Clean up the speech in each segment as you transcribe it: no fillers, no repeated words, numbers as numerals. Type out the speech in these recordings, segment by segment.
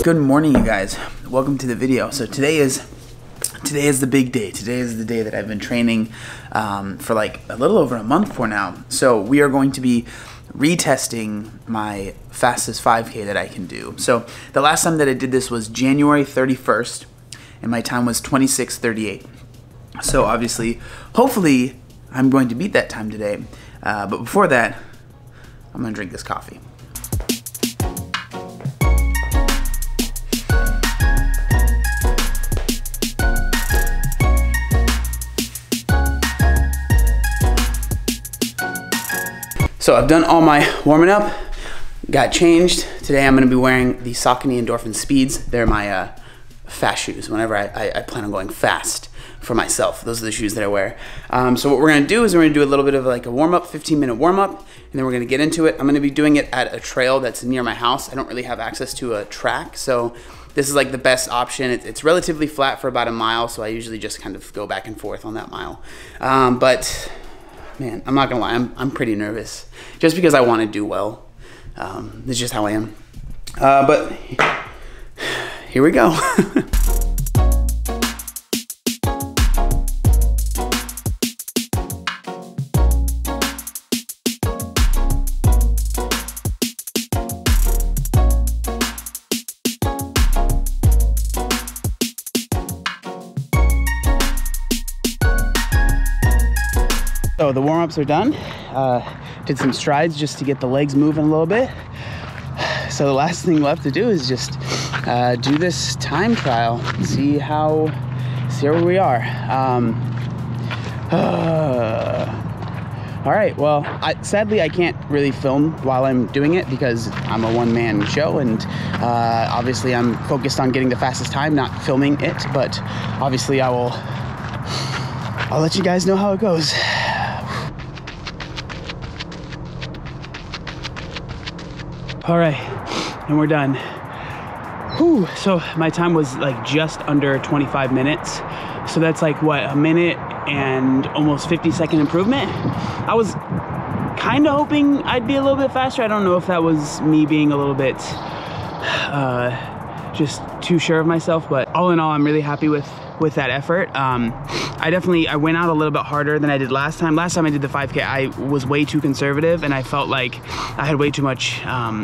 Good morning, you guys. Welcome to the video. So today is the big day. Today is the day that I've been training for like a little over a month for now. So we are going to be retesting my fastest 5K that I can do. So the last time that I did this was January 31st, and my time was 26:38. So obviously, hopefully, I'm going to beat that time today. But before that, I'm gonna drink this coffee. So I've done all my warming up, got changed. Today I'm gonna be wearing the Saucony Endorphin Speeds. They're my fast shoes whenever I plan on going fast for myself. Those are the shoes that I wear. So what we're gonna do is we're gonna do a little bit of like a warm up, 15-minute warm up, and then we're gonna get into it. I'm gonna be doing it at a trail that's near my house. I don't really have access to a track, so this is like the best option. It's relatively flat for about a mile, so I usually just kind of go back and forth on that mile. But man, I'm not gonna lie, I'm pretty nervous just because I want to do well. It's just how I am. But here we go. So the warm-ups are done. Did some strides just to get the legs moving a little bit. So the last thing left to do is just do this time trial, see where we are. All right, well, sadly I can't really film while I'm doing it because I'm a one-man show, and obviously I'm focused on getting the fastest time, not filming it, but obviously I'll let you guys know how it goes. All right, and we're done. Whew. So my time was like just under 25 minutes. So that's like what, a minute and almost 50-second improvement. I was kind of hoping I'd be a little bit faster. I don't know if that was me being a little bit just too sure of myself, but all in all, I'm really happy with that effort. I went out a little bit harder than I did last time. Last time I did the 5K, I was way too conservative, and I felt like I had way too much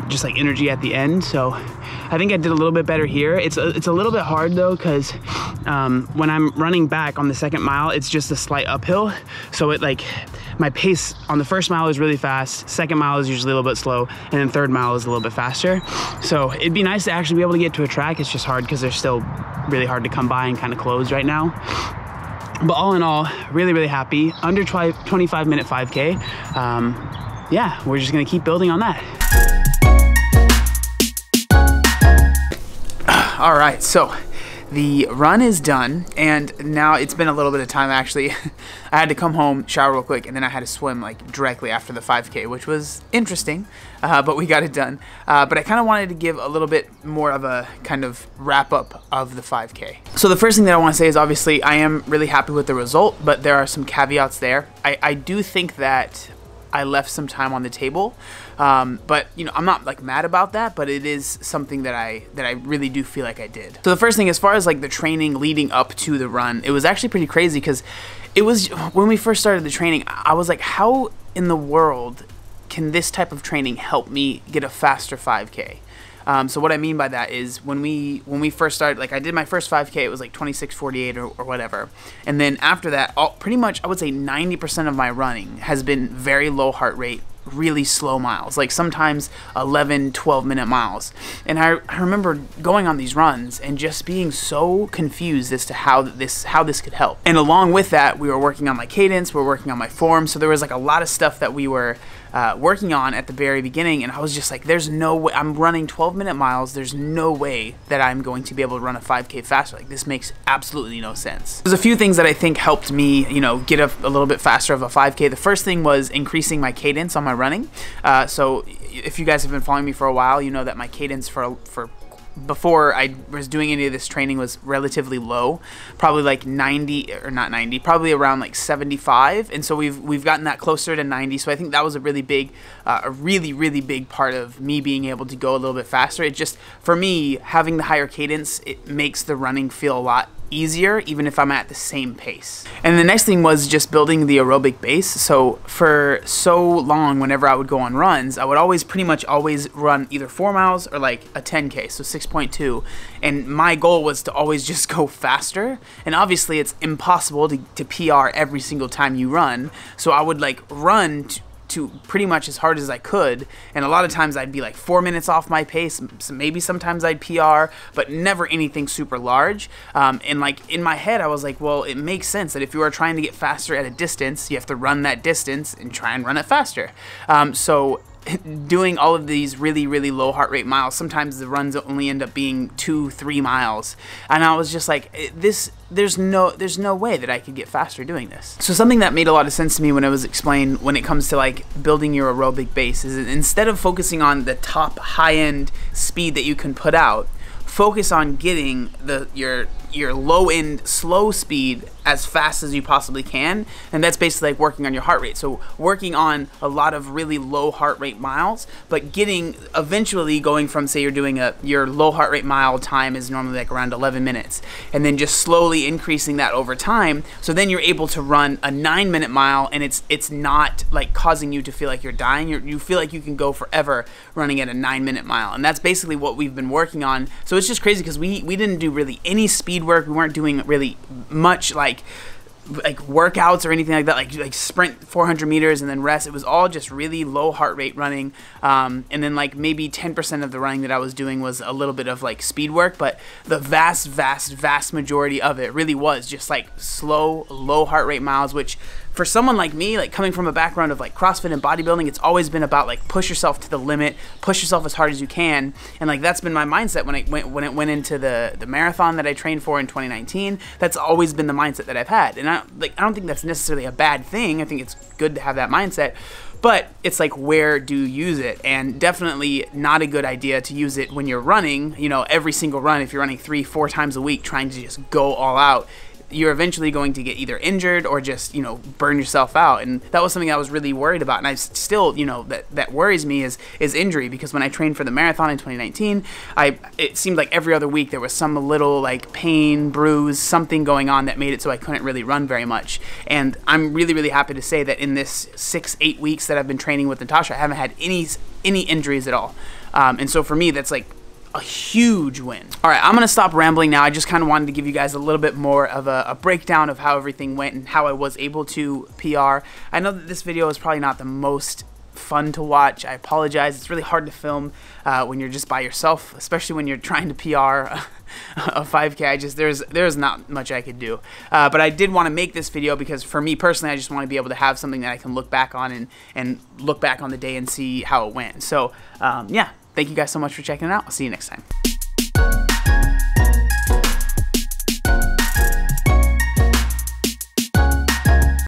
just like energy at the end. So I think I did a little bit better here. It's a little bit hard though, because when I'm running back on the second mile, it's just a slight uphill. So it like, my pace on the first mile is really fast, second mile is usually a little bit slow, and then third mile is a little bit faster. So it'd be nice to actually be able to get to a track. It's just hard because they're still really hard to come by and kind of closed right now. But all in all, really, really happy. Under 25-minute 5K. Yeah, we're just gonna keep building on that. All right, so the run is done, and now it's been a little bit of time actually. I had to come home, shower real quick, and then I had to swim like directly after the 5K, which was interesting, but we got it done. But I kind of wanted to give a little bit more of a kind of wrap up of the 5K. So the first thing that I want to say is obviously I am really happy with the result, but there are some caveats there. I do think that I left some time on the table, but you know, I'm not like mad about that, but it is something that I really do feel like I did. So the first thing, as far as like the training leading up to the run, it was actually pretty crazy, because it was, when we first started the training, I was like, how in the world can this type of training help me get a faster 5K? So what I mean by that is when we first started, like I did my first 5K, it was like 26:48 or whatever. And then after that, pretty much I would say 90% of my running has been very low heart rate, really slow miles, like sometimes 11, 12-minute miles. And I remember going on these runs and just being so confused as to how this could help. And along with that, we were working on my cadence, we were working on my form. So there was like a lot of stuff that we were working on at the very beginning, and I was just like, there's no way, I'm running 12-minute miles, there's no way that I'm going to be able to run a 5K faster. Like, this makes absolutely no sense. There's a few things that I think helped me, you know, get a little bit faster of a 5K. The first thing was increasing my cadence on my running. So if you guys have been following me for a while, you know that my cadence for before I was doing any of this training was relatively low, probably like 90, or not 90, probably around like 75, and so we've gotten that closer to 90. So I think that was a really big, a really big part of me being able to go a little bit faster. It just, for me, having the higher cadence, it makes the running feel a lot easier, even if I'm at the same pace. And the next thing was just building the aerobic base. So for so long, whenever I would go on runs, I would pretty much always run either 4 miles or like a 10K, so 6.2. And my goal was to always just go faster. And obviously it's impossible to PR every single time you run. So I would like run to pretty much as hard as I could, and a lot of times I'd be like 4 minutes off my pace. So maybe sometimes I'd PR, but never anything super large. And like in my head I was like, well, it makes sense that if you are trying to get faster at a distance, you have to run that distance and try and run it faster. So doing all of these really low heart rate miles, sometimes the runs only end up being 2-3 miles, and I was just like, there's no way that I could get faster doing this. So something that made a lot of sense to me when it was explained when it comes to like building your aerobic base is, instead of focusing on the top high-end speed that you can put out, focus on getting your low-end slow speed as fast as you possibly can, and that's basically like working on your heart rate. So working on a lot of really low heart rate miles, but eventually going from, say you're doing your low heart rate mile time is normally like around 11 minutes, and then just slowly increasing that over time, so then you're able to run a 9-minute mile, and it's not like causing you to feel like you're dying. You feel like you can go forever running at a 9-minute mile, and that's basically what we've been working on. So it's just crazy because we didn't do really any speed work. We weren't doing really much like workouts or anything like that, like sprint 400 meters and then rest. It was all just really low heart rate running, and then like maybe 10% of the running that I was doing was a little bit of like speed work, but the vast majority of it really was just like slow, low heart rate miles, which for someone like me, like coming from a background of like CrossFit and bodybuilding, it's always been about like push yourself to the limit, push yourself as hard as you can, and like that's been my mindset when it went into the marathon that I trained for in 2019. That's always been the mindset that I've had, and I don't think that's necessarily a bad thing. I think it's good to have that mindset, but it's like, where do you use it? And definitely not a good idea to use it when you're running, every single run. If you're running 3-4 times a week trying to just go all out, you're eventually going to get either injured or just, burn yourself out. And that was something I was really worried about. And I still, that worries me is injury, because when I trained for the marathon in 2019, it seemed like every other week there was some little like pain, bruise, something going on that made it so I couldn't really run very much. And I'm really happy to say that in this 6-8 weeks that I've been training with Natasha, I haven't had any injuries at all. And so for me, that's like a huge win. All right, I'm gonna stop rambling now. I just kind of wanted to give you guys a little bit more of a breakdown of how everything went and how I was able to PR. I know that this video is probably not the most fun to watch. I apologize. It's really hard to film when you're just by yourself, especially when you're trying to PR a 5K. There's not much I could do. But I did want to make this video because for me personally, I just want to be able to have something that I can look back on and look back on the day and see how it went. So yeah. Thank you guys so much for checking it out. I'll see you next time.